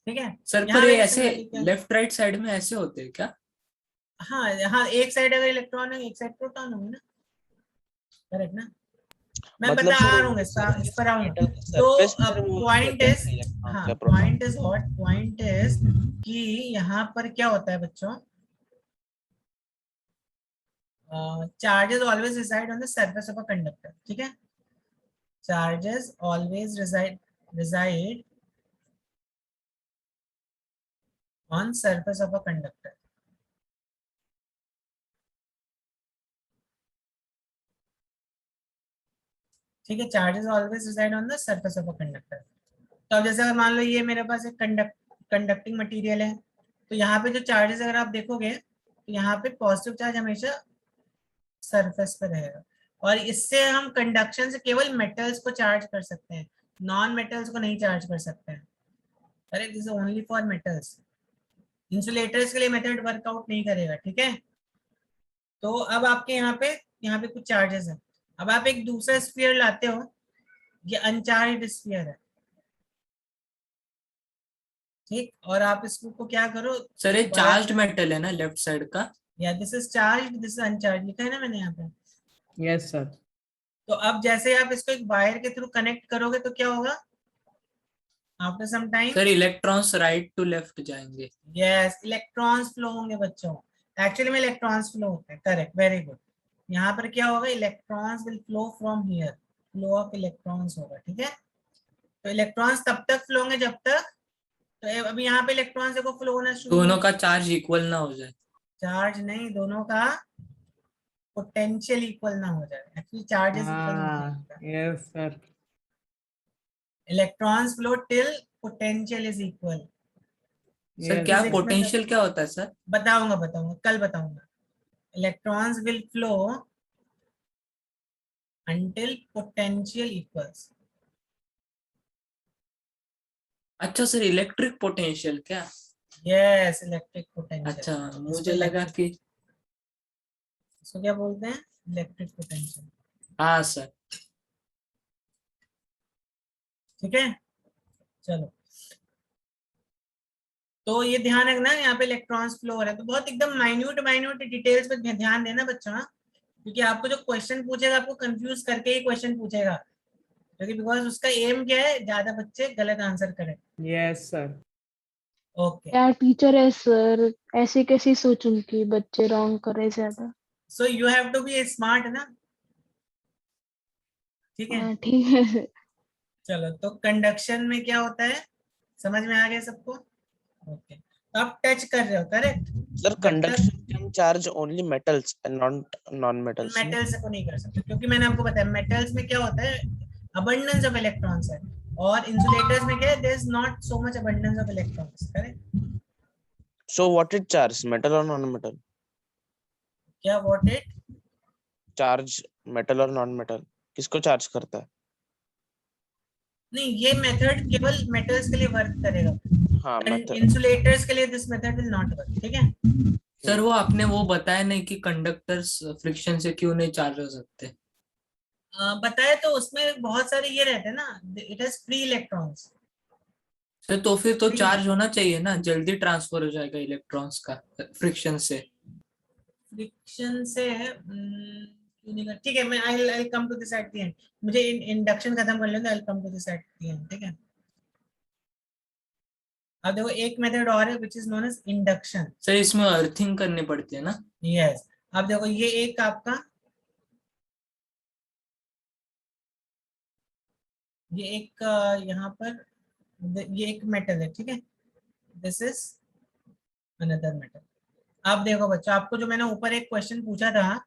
ठीक है। सर यहाँ पर ये पे ऐसे सिमिलरली क्या, लेफ्ट राइट साइड में ऐसे होते हैं क्या? हाँ हाँ, एक साइड अगर इलेक्ट्रॉन है, एक साइड प्रोटॉन होंगे ना, करेक्ट ना। मैं मतलब बता सर रहा हूँ, इस पर आऊंगा। मेटल तो सरफेस अब पर वो पॉइंट रहते हैं इज, इलेक्ट्रॉन्स हाँ या proton? Point is what, point is कि यहाँ पर क्या होता है बच्चों, charges always reside on the surface of a conductor, ठीक है। Charges always reside on surface of a conductor, ठीक है। Charges always reside on the surface of a conductor. तो अब जैसे अगर मान लो ये मेरे पास एक कंडक्टिंग मटेरियल है, तो यहाँ पे जो चार्जेस अगर आप देखोगे, तो यहाँ पे पॉजिटिव चार्ज हमेशा सरफेस पे रहेगा, और इससे हम कंडक्शन से केवल मेटल्स को चार्ज कर सकते हैं, नॉन मेटल्स को नहीं चार्ज कर सकते हैं। अरे this is only for metals, insulators के लिए मेथड वर्कआउट नहीं करेगा, ठीक है। तो अब आपके यहाँ पे कुछ चार्जेस है, अब आप एक दूसरा स्फीयर लाते हो, ये अनचार्ज्ड स्फीयर है, ठीक, और आप इसको क्या करो, सर ये चार्ज्ड मेटल है ना लेफ्ट साइड का? या this is charged, this is uncharged, लिखा है ना मैंने यहाँ पे। Yes sir. तो अब जैसे आप इसको एक वायर के थ्रू कनेक्ट करोगे तो क्या होगा, after some time, sir electrons right to left जाएंगे। यस, इलेक्ट्रॉन्स फ्लो होंगे बच्चों, एक्चुअली में इलेक्ट्रॉन्स फ्लो होते हैं, करेक्ट, वेरी गुड। यहाँ पर क्या होगा, electrons will flow from here, flow of electrons होगा, ठीक है। तो इलेक्ट्रॉन्स तब तक फ्लो होंगे जब तक, तो अभी यहाँ पे इलेक्ट्रॉन्स देखो फ्लो होना शुरू, दोनों का चार्ज इक्वल ना हो जाए। चार्ज नहीं, दोनों का पोटेंशियल इक्वल ना हो जाए, एक्चुअली चार्जेस इक्वल नहीं हाँ, yes sir. Electrons flow till potential is equal. Sir yes क्या Physics में पोटेंशियल क्या होता है सर? बताऊंगा, कल बताऊंगा। Electrons will flow until potential equals, अच्छा सर इलेक्ट्रिक पोटेंशियल क्या? yes, electric potential. अच्छा मुझे लगा कि, इसको क्या बोलते हैं, इलेक्ट्रिक पोटेंशियल, हाँ सर। ठीक है। चलो, तो ये ध्यान रखना, यहाँ पे इलेक्ट्रॉन्स फ्लो हो रहे हैं, तो बहुत एकदम माइन्यूट डिटेल्स पे ध्यान देना बच्चों, हाँ? क्योंकि आपको जो क्वेश्चन पूछेगा, आपको कंफ्यूज करके ही क्वेश्चन पूछेगा, क्योंकि बिकॉज उसका एम क्या है, ज्यादा बच्चे गलत आंसर करें। Yes sir. ओके, क्या टीचर है सर, ऐसी कैसी सोच उनकी, बच्चे रॉन्ग करे ज्यादा। So you have to be smart ना, ठीक है। हाँ ठीक है सर। चलो, तो कंडक्शन में क्या होता है, समझ में आ गया सबको? ओके, तो आप टच कर रहे हो, correct. Sir conduction can charge only metals and not non metals? Metals को नहीं कर सकते, क्योंकि मैंने आपको बताया मेटल्स में क्या होता है, अबंडेंस ऑफ इलेक्ट्रॉन्स है, और इंसुलेटर्स में क्या है, there is not so much abundance of electrons, correct. So what it charge, metal और नॉन मेटल? क्या व्हाट इट? चार्ज मेटल और नॉन मेटल किसको चार्ज करता है? नहीं, ये मेथड केवल मेटल्स के लिए वर्क करेगा, हाँ मेथड। इंसुलेटर्स के लिए this method will not work, ठीक है? सर वो आपने वो बताया नहीं कि कंडक्टर्स फ्रिक्शन से क्यों नहीं चार्ज हो सकते? बताए तो उसमें बहुत सारे ये रहते हैं ना, it has free electrons. Sir तो फिर तो Free. चार्ज होना चाहिए ना, जल्दी ट्रांसफर हो जाएगा इलेक्ट्रॉन्स का फ्रिक्शन से। फ्रिक्शन से क्यों नहीं कर, ठीक है, मैं I come to this at the end, मुझे इंडक्शन खत्म कर लेना, I come to this at the end, ठीक है? अब देखो एक मेथड और है which is known as induction. Sir इसमें अर्थिंग करनी पड़ती है ना? यस, अब देखो ये एक आपका, ये एक यहाँ पर ये एक मेटल है, ठीक है? This is another metal. अब देखो बच्चों, आपको जो मैंने ऊपर एक क्वेश्चन पूछा था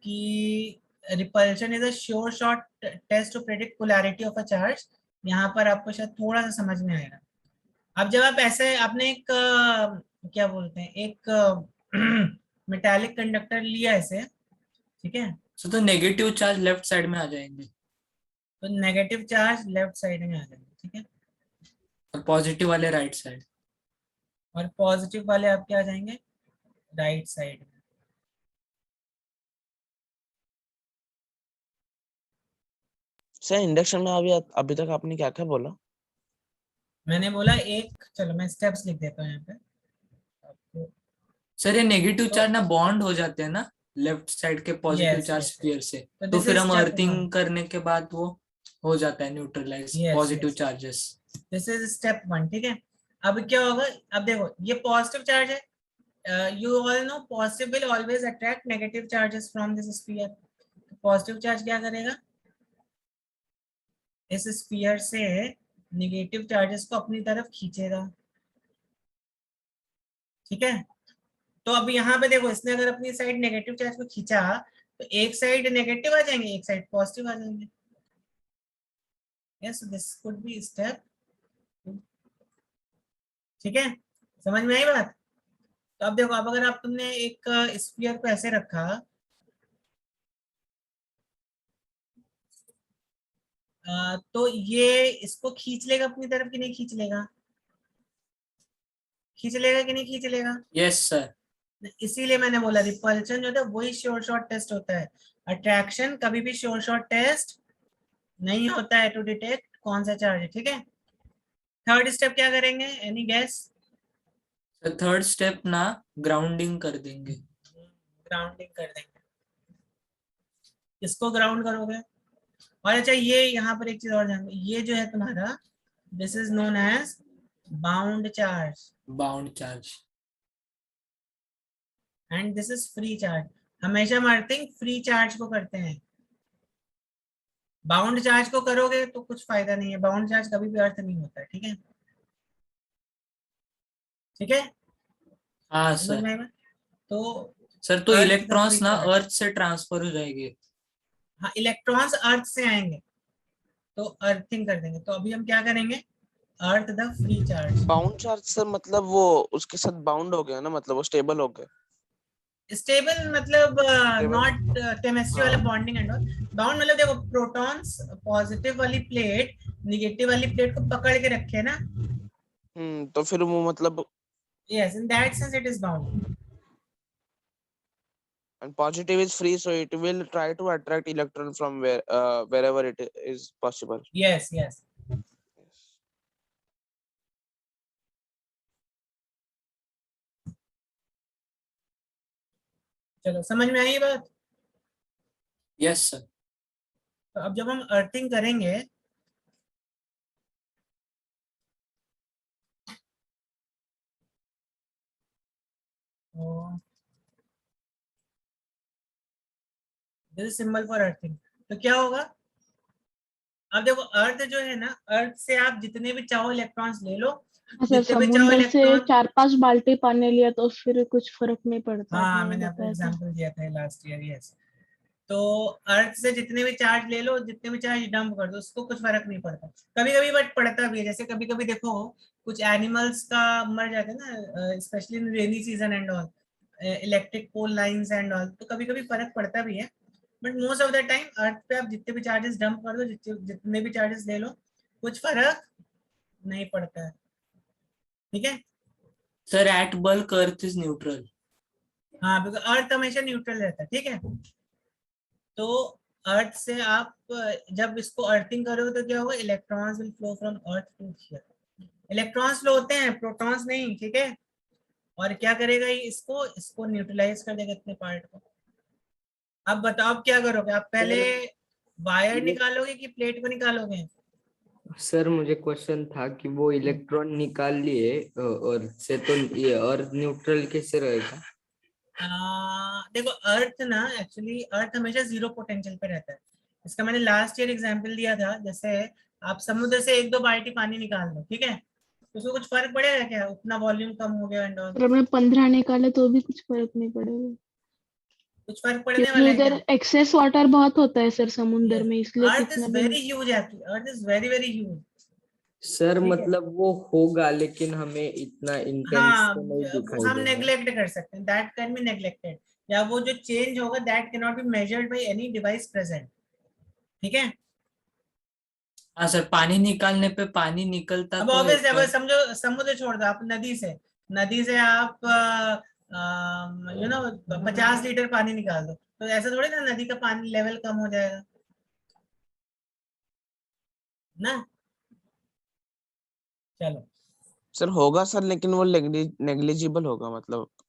कि repulsion is a sure shot test to predict polarity of a charge, यहाँ पर आपको शायद थोड़ा सा समझ में आएगा। अब जब आप ऐसे, आपने एक क्या बोलते हैं, एक मेटालिक कंडक्टर लिया ऐसे, ठीक है? सर तो नेगेटिव चार्ज लेफ्ट साइड में आ जाएंगे तो नेगेटिव चार्ज लेफ्ट साइड में आ जाएंगे, ठीक है? और पॉजिटिव वाले राइट साइड। और पॉजिटिव वाले आपके आ जाएंगे राइट साइड में। सर इंडक्शन में अभी तक आपने क्या क्या बोला? मैंने बोला एक, चलो मैं स्टेप्स लिख देता हूँ यहाँ पे आपको। सर ये नेगेटिव तो चार्ज ना बॉन्ड हो जाते हैं ना लेफ्ट साइड के positive yes, charge yes, sphere से, तो तो this फिर is हम step अर्थिंग one. करने के बाद वो हो जाता है neutralize Yes, positive yes. Charges. This is step one, ठीक है? अब क्या होगा, अब देखो ये पॉजिटिव चार्ज है, you all know positive will always attract negative charges from this sphere. Positive charge क्या करेगा, इस स्फीयर से नेगेटिव चार्जेस को अपनी तरफ खींचेगा, ठीक है? तो अब यहाँ पे देखो, इसने अगर अपनी साइड नेगेटिव चार्ज को खींचा तो एक साइड नेगेटिव आ जाएंगे, एक साइड पॉजिटिव आ जाएंगे। Yes, this could be step, ठीक है? समझ में आई बात? तो अब देखो, अब अगर आप तुमने एक स्फीयर को ऐसे रखा, तो ये इसको खींच लेगा अपनी तरफ कि नहीं खींच लेगा? खींच लेगा कि नहीं खींच लेगा? Yes sir. इसीलिए मैंने बोला रिपल्शन जो होता है वही श्योर शॉट टेस्ट होता है, अट्रैक्शन कभी भी श्योर शॉट टेस्ट नहीं होता है टू डिटेक्ट कौन सा चार्ज है, ठीक है? थर्ड स्टेप क्या करेंगे, any gas? Sir third step ना ग्राउंडिंग कर देंगे। ग्राउंडिंग कर देंगे। इसको ग्राउंड करोगे, और अच्छा ये यहाँ पर एक चीज और ध्यान दो, ये जो है तुम्हारा, this is known as bound charge bound charge and this is free charge. हमेशा मार्किंग फ्री चार्ज को करते हैं, बाउंड चार्ज को करोगे तो कुछ फायदा नहीं है, बाउंड चार्ज कभी भी अर्थ नहीं होता है, ठीक है? ठीक है, हाँ समझ सर। में आएगा? तो सर तो अर्थ द इलेक्ट्रॉन्स फ्री ना चार्ज, अर्थ से ट्रांसफर हो जाएंगे। हाँ इलेक्ट्रॉन्स अर्थ से आएंगे तो अर्थिंग कर देंगे। तो अभी हम क्या करेंगे, earth the free charge. Bound charge से मतलब वो उसके साथ बाउंड हो गया ना, मतलब वो स्टेबल हो गया। स्टेबल मतलब नॉट केमिस्ट्री वाला हाँ। Bonding and all. बाउंड मतलब देखो, प्रोटॉन्स पॉजिटिव वाली प्लेट नेगेटिव वाली प्लेट को पकड़ के रखे ना, तो फिर वो मतलब yes, in that sense it is bound. and positive is free, so it will try to attract electron from wherever it is possible. Yes yes, चलो समझ में आई बात? Yes sir. तो अब जब हम अर्थिंग करेंगे तो this is symbol for earthing. तो क्या होगा, अब देखो अर्थ जो है ना, अर्थ से आप जितने भी चाहो इलेक्ट्रॉन्स ले लो, सर जितने भी चाहो समुंदर से इलेक्ट्रॉन। 4-5 बाल्टी पानी लिया तो फिर कुछ फर्क नहीं पड़ता, हाँ, आपने मैंने आपको बताया था। एग्जांपल दिया था लास्ट ईयर, यस। तो अर्थ से जितने भी चार्ज ले लो, जितने भी चार्ज डंप कर दो, उसको कुछ फर्क नहीं पड़ता। कभी कभी बट पड़ता भी है, जैसे कभी कभी देखो कुछ एनिमल्स का मर जाते हैं ना, specially in rainy season and all, electric pole lines and all, तो कभी कभी फर्क पड़ता भी है, but most of the time earth पे आप जितने भी चार्जेस डंप कर दो, जितने भी चार्जेस ले लो, कुछ फर्क नहीं पड़ता है, ठीक है। Sir at bulk earth is neutral. हाँ, बिकॉज अर्थ हमेशा न्यूट्रल रहता है, ठीक है। तो अर्थ से आप जब इसको अर्थिंग करोगे तो क्या होगा, electrons will flow from earth to here. Electrons flow होते हैं, प्रोटॉन्स नहीं, ठीक है। और क्या करेगा ये, इसको इसको न्यूट्रलाइज कर देगा इतने पार्ट को। अब बताओ आप क्या करोगे, आप पहले वायर निकालोगे कि प्लेट को निकालोगे? सर मुझे क्वेश्चन था कि वो इलेक्ट्रॉन निकाल लिए और से, तो ये अर्थ न्यूट्रल कैसे रहेगा? देखो अर्थ ना, एक्चुअली अर्थ हमेशा जीरो पोटेंशियल पे रहता है। इसका मैंने लास्ट ईयर एग्जांपल दिया था, जैसे आप समुद्र से 1-2 बाल्टी पानी निकाल लो, ठीक है, तो उसको कुछ फर्क पड़ेगा क्या, उतना वॉल्यूम कम हो गया एंड ऑल? और हमने 15 निकाले तो भी कुछ फर्क नहीं पड़ेगा, कुछ फर्क पड़ने क्योंकि वाला है उधर क्या? एक्सेस वाटर बहुत होता है सर समुद्र में, इसलिए अर्थ कितना इज भी very huge, actually earth is very very huge. Sir ठीक है। मतलब वो होगा लेकिन हमें इतना इंटेंस हाँ, तो नहीं वो दिखाई हम देगा। नेग्लेक्ट कर सकते हैं, दैट कैन बी नेग्लेक्टेड, या वो जो चेंज होगा that can not be measured by any device present, ठीक है। हाँ सर, पानी निकालने पे पानी निकलता अब तो है ऑब्वियस है, पर समझो समुद्र छोड़ दो, आप नदी से आप 50 लीटर पानी निकाल दो, तो ऐसा थोड़ी ना नदी का पानी लेवल कम हो जाएगा ना। चलो, सर होगा सर, लेकिन वो नेग्लिजिबल होगा, मतलब तो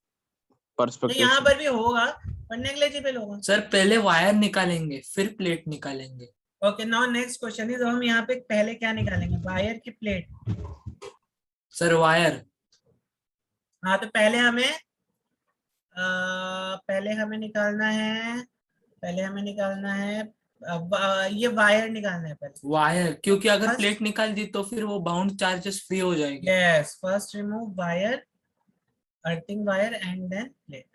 पर्सपेक्टिव यहाँ से। पर भी होगा पर नेग्लिजिबल होगा। सर पहले वायर निकालेंगे फिर प्लेट निकालेंगे। Okay, now next question is, हम यहाँ पे पहले क्या निकालेंगे, वायर की प्लेट? Sir wire. हाँ, तो पहले हमें निकालना है, ये वायर निकालना है पहले। वायर, क्योंकि अगर फर्स्ट, प्लेट निकाल दी तो फिर वो बाउंड चार्जेस फ्री हो जाएंगे। Yes, first remove wire, earthing wire and then plate.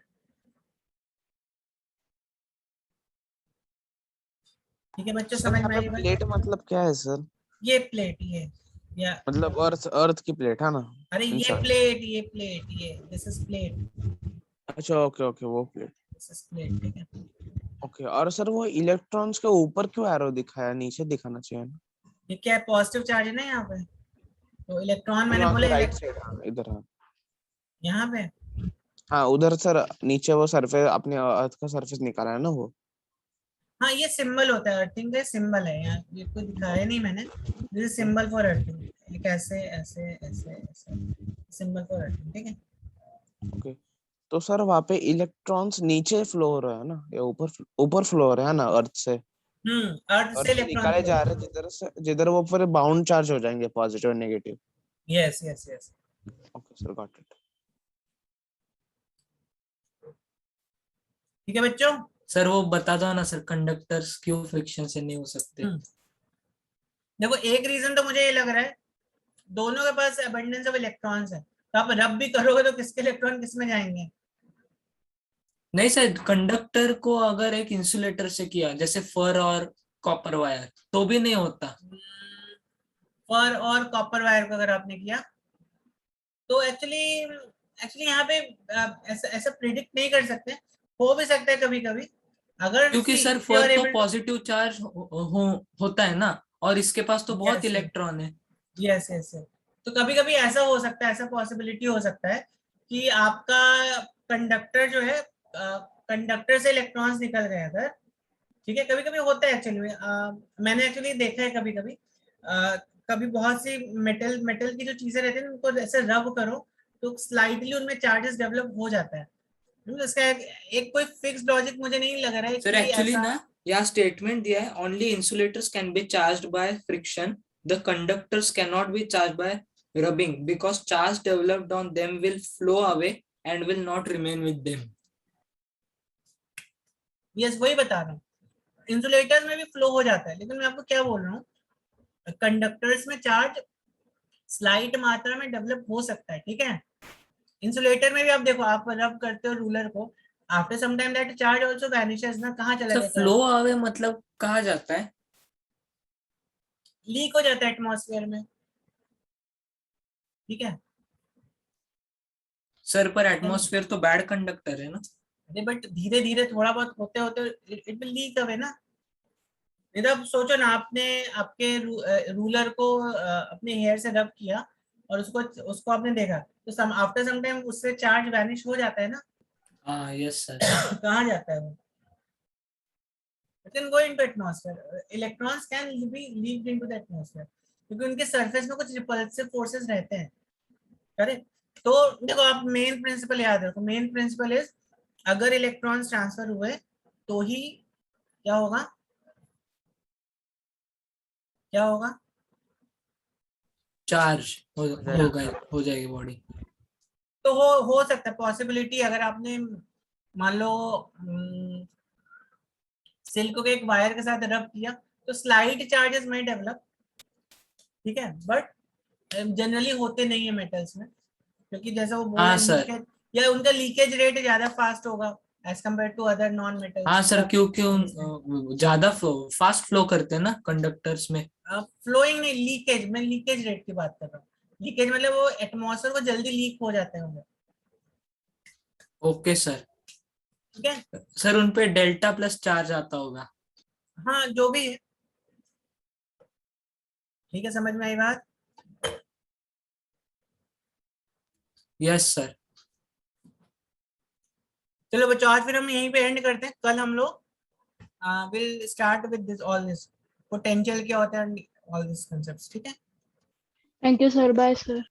ठीक है बच्चों, सर समझ यहाँ में पे आई बात? प्लेट मतलब क्या है सर? ये प्लेट, ये या मतलब अर्थ की प्लेट है ना? अरे इंसान। ये दिस इज प्लेट, अच्छा, ओके ओके, वो प्लेट। दिस इज प्लेट, ठीक है। ओके, और सर वो इलेक्ट्रॉन्स के ऊपर क्यों एरो दिखाया, नीचे दिखाना चाहिए ना? ये क्या है, पॉजिटिव चार्ज है ना यहाँ पे, तो इलेक्ट्रॉन मैंने यहाँ बोला पे राइट साइड, हाँ इधर, हाँ। यहाँ पे। हाँ उधर सर, नीचे वो सरफेस, अपने अर्थ का सरफेस निकाला है ना वो। हाँ, ये सिंबल होता है, अर्थिंग का सिंबल है यहाँ, ये कोई दिखाया नहीं मैंने, this is symbol for earthing, एक ऐसे ऐसे ऐसे ऐसे सिंबल फॉर अर्थिंग, ठीक है। ओके, तो सर वहाँ पे इलेक्ट्रॉन्स नीचे फ्लो हो रहा है ना, या ऊपर ऊपर फ्लो हो रहा है ना अर्थ से? अर्थ अर्थ से से इलेक्ट्रॉन निकाले फ्लो। जा रहे हैं जिधर से, जिधर वो फिर बाउंड चार्ज हो जाएंगे, पॉजिटिव और negative. Yes yes yes. Okay sir, got it. ठीक है बच्चों। सर वो बता दो ना सर, कंडक्टर्स क्यों फ्रिक्शन से नहीं हो सकते? देखो, एक रीजन तो मुझे ये लग रहा है, दोनों के पास अबंडेंस ऑफ इलेक्ट्रॉन्स है, तो आप रब भी करोगे तो किसके इलेक्ट्रॉन किस में जाएंगे? नहीं सर, कंडक्टर को अगर एक इंसुलेटर से किया जैसे फर और कॉपर वायर तो भी नहीं होता। फर और कॉपर वायर को अगर आपने किया तो एक्चुअली एक्चुअली यहाँ पे ऐसा ऐसा प्रिडिक्ट नहीं कर सकते, हो भी सकता है कभी कभी, अगर क्योंकि सी सर दे फर आर तो एबल टू। पॉजिटिव चार्ज होता है ना, और इसके पास तो बहुत यस इलेक्ट्रॉन है। यस यस, तो कभी कभी ऐसा हो सकता है, ऐसा पॉसिबिलिटी हो सकता है कि आपका कंडक्टर जो है, कंडक्टर से इलेक्ट्रॉन्स निकल गए अगर, ठीक है, कभी कभी होता है एक्चुअली में, मैंने एक्चुअली देखा है कभी कभी, कभी बहुत सी मेटल मेटल की जो चीजें रहती हैं उनको ऐसे रब करो तो स्लाइटली उनमें चार्जेस डेवलप हो जाता है, इसका एक कोई फिक्स लॉजिक मुझे नहीं लग रहा है सर कि एक्चुअली ऐसा। ना, यहाँ स्टेटमेंट दिया है, only insulators can be charged by friction, the conductors can not be charged bye rubbing because charge developed on them will flow away and will not remain with them. Yes, वही बता रहा हूँ, insulators में भी flow हो जाता है, लेकिन मैं आपको क्या बोल रहा हूँ, कंडक्टर्स में चार्ज स्लाइट मात्रा में डेवलप हो सकता है, ठीक है। इंसुलेटर में भी आप देखो, आप रब करते हो रूलर को, after some time that charge also vanishes ना, कहाँ चला सर जाता है? फ्लो अवे मतलब कहा जाता है, लीक हो जाता है एटमॉस्फेयर में, ठीक है। सर पर एटमॉस्फेयर तो बैड कंडक्टर है ना। अरे बट धीरे धीरे थोड़ा बहुत होते होते इट विल लीक अवे ना। नहीं तो आप सोचो ना, आपने आपके रूलर को अपने हेयर से रब किया और उसको उसको आपने देखा, तो सम आफ्टर सम टाइम उससे चार्ज वैनिश हो जाता है ना। हाँ यस सर। कहाँ जाता है वो? It can go into atmosphere. Electrons can be leaked into the atmosphere क्योंकि उनके सरफेस में कुछ रिपल्सिव फोर्सेस रहते हैं, करेक्ट। तो देखो, आप मेन प्रिंसिपल याद रखो। मेन प्रिंसिपल इज, अगर इलेक्ट्रॉन्स ट्रांसफर हुए तो ही क्या होगा, क्या होगा? चार्ज हो जाएगी बॉडी। तो हो सकता है पॉसिबिलिटी, अगर आपने मान लो सिल्क को एक वायर के साथ रब किया तो स्लाइट चार्जेस में डेवलप, ठीक है, बट जनरली होते नहीं है मेटल्स में, क्योंकि जैसा वो बोल हाँ रहे सर। लीकेज, या उनका लीकेज रेट ज्यादा फास्ट होगा as compare to other non metals. हाँ सर, क्योंकि ज्यादा फास्ट फ्लो करते हैं ना कंडक्टर्स में। फ्लोइंग नहीं, लीकेज, मैं लीकेज रेट की बात कर रहा हूँ। लीकेज मतलब वो एटमॉस्फेयर को जल्दी लीक हो जाते हैं उनमें, ओके सर। ठीक है। सर उन पे डेल्टा प्लस चार्ज आता होगा। हाँ जो भी है, ठीक है, समझ में आई बात? Yes sir. चलो बच्चों, आज फिर हम यहीं पे एंड करते हैं। कल हम लोग will start with this, all this potential क्या होता है, ऑल दिस कांसेप्ट्स, ठीक है। Thank you sir, bye sir.